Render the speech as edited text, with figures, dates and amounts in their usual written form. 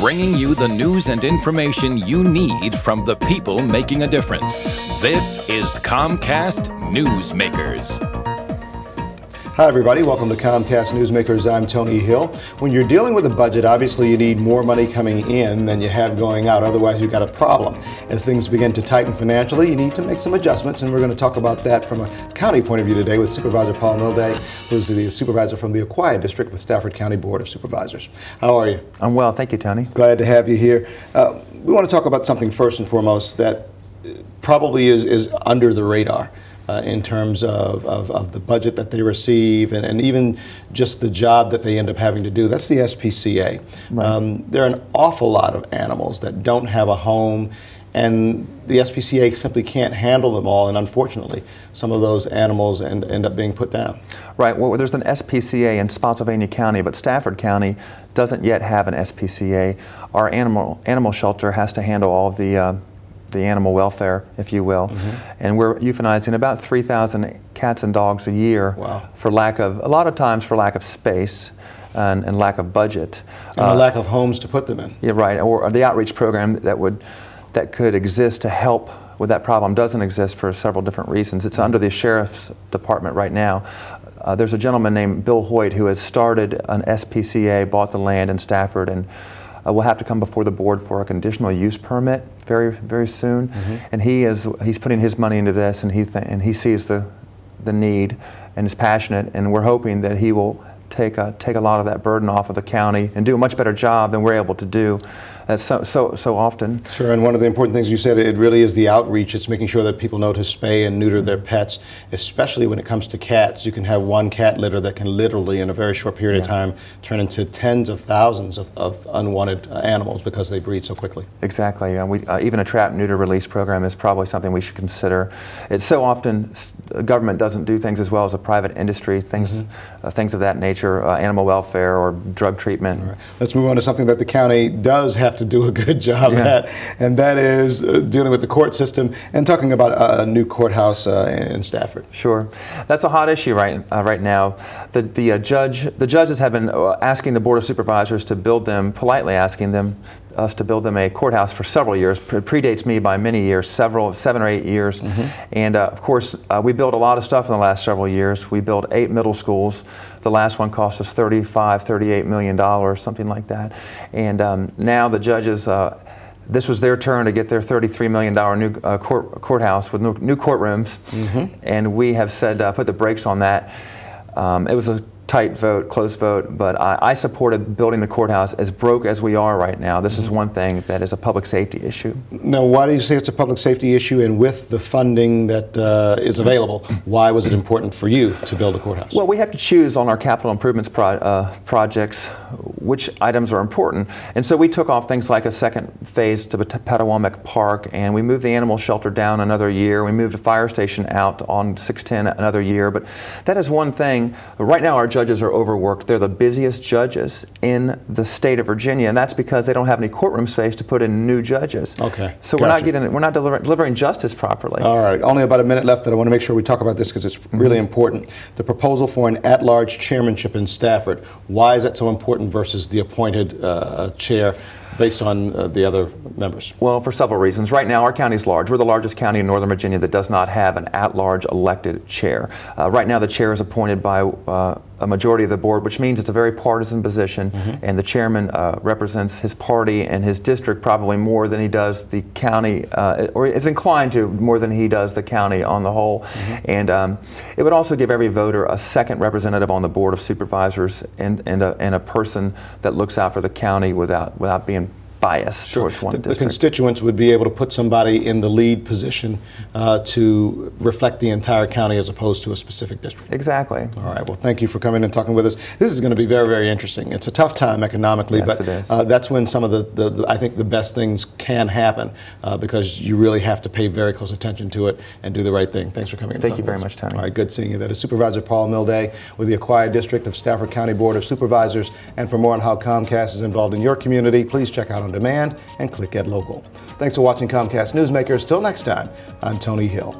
bringing you the news and information you need from the people making a difference. This is Comcast Newsmakers. Hi everybody, welcome to Comcast Newsmakers. I'm Tony Hill. When you're dealing with a budget, obviously you need more money coming in than you have going out, otherwise you've got a problem. As things begin to tighten financially, you need to make some adjustments, and we're going to talk about that from a county point of view today with Supervisor Paul Milde, who's the supervisor from the Acquired District with Stafford County Board of Supervisors. How are you? I'm well, thank you, Tony. Glad to have you here. We want to talk about something first and foremost that probably is under the radar. In terms of the budget that they receive and even just the job that they end up having to do. That's the SPCA. Right. There are an awful lot of animals that don't have a home, and the SPCA simply can't handle them all, and unfortunately some of those animals end up being put down. Right. Well, there's an SPCA in Spotsylvania County, but Stafford County doesn't yet have an SPCA. Our animal shelter has to handle all of the animal welfare, if you will, and we're euthanizing about 3,000 cats and dogs a year. Wow. For lack of, a lot of times for lack of space and lack of budget. And a lack of homes to put them in. Yeah, right, or the outreach program that could exist to help with that problem doesn't exist for several different reasons. It's under the Sheriff's Department right now. There's a gentleman named Bill Hoyt who has started an SPCA, bought the land in Stafford, and will have to come before the board for a conditional use permit very, very soon. And he's putting his money into this, and he sees the need and is passionate, and we're hoping that he will take a lot of that burden off of the county and do a much better job than we're able to do so often. Sure, and one of the important things you said, it really is the outreach. It's making sure that people know to spay and neuter their pets, especially when it comes to cats. You can have one cat litter that can literally, in a very short period of time, turn into tens of thousands of unwanted animals because they breed so quickly. Exactly. Even a trap neuter release program is probably something we should consider. It's so often government doesn't do things as well as a private industry, things of that nature, animal welfare or drug treatment. All right. Let's move on to something that the county does have to do a good job at, and that is dealing with the court system and talking about a new courthouse in Stafford. Sure, that's a hot issue right now. The judges have been asking the Board of Supervisors to build them, politely asking us to build them a courthouse for several years. Predates me by many years, 7 or 8 years. And of course, we built a lot of stuff in the last several years. We built 8 middle schools. The last one cost us $38 million, something like that. And now the judges, this was their turn to get their $33 million new courthouse with new courtrooms. And we have said, put the brakes on that. It was a tight vote, close vote, but I supported building the courthouse. As broke as we are right now, this is one thing that is a public safety issue. Now, why do you say it's a public safety issue, and with the funding that is available, why was it important for you to build a courthouse? Well, we have to choose on our capital improvements projects which items are important, and so we took off things like a second phase to Petawomic Park, and we moved the animal shelter down another year. We moved a fire station out on 610 another year, but that is one thing. Right now our judges are overworked. They're the busiest judges in the state of Virginia, and that's because they don't have any courtroom space to put in new judges. Okay. So we're not delivering justice properly. All right. Only about a minute left, but I want to make sure we talk about this because it's really important. The proposal for an at-large chairmanship in Stafford. Why is that so important versus the appointed chair based on the other members? Well, for several reasons. Right now, our county is large. We're the largest county in Northern Virginia that does not have an at-large elected chair. Right now, the chair is appointed by a majority of the board, which means it's a very partisan position, and the chairman represents his party and his district probably more than he does the county, or is inclined to more than he does the county on the whole. And it would also give every voter a second representative on the Board of Supervisors and a person that looks out for the county without being bias towards one district. The constituents would be able to put somebody in the lead position to reflect the entire county as opposed to a specific district. Exactly. All right. Well, thank you for coming and talking with us. This is going to be very, very interesting. It's a tough time economically, yes, but that's when some of the I think the best things can happen because you really have to pay very close attention to it and do the right thing. Thanks for coming. Thank you very much, Tony. All right. Good seeing you. That is Supervisor Paul Milde with the Acquired District of Stafford County Board of Supervisors. And for more on how Comcast is involved in your community, please check out On Demand and click at Local. Thanks for watching Comcast Newsmakers. Till next time, I'm Tony Hill.